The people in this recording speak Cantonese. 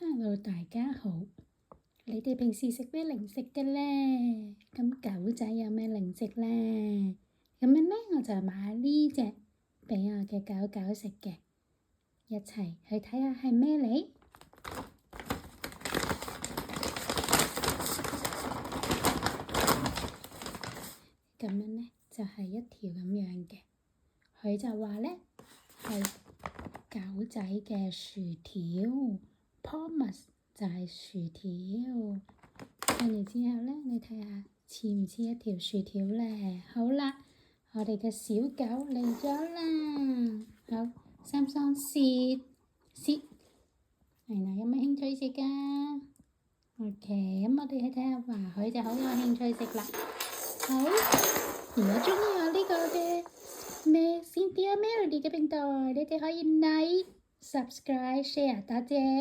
Hello，大家好。你哋平時食咩零食嘅呢？咁狗仔有咩零食呢？咁樣呢，我就買呢隻俾我嘅狗狗食嘅，一齊去睇下係咩嚟。咁樣呢，就係一條咁樣嘅，佢就話呢係狗仔嘅薯條 ，Pommes 就係薯條。跟住之後呢，你睇下似唔似一條薯條呢？好啦，我哋嘅小狗嚟咗啦。好，三雙試，係啦，有咩興趣食㗎？OK，咁我哋去睇下華佢就好有興趣食啦。好，如果鍾意我呢個嘅Cynthia Melody 嘅頻道，你哋可以 like、subscribe、share，多謝。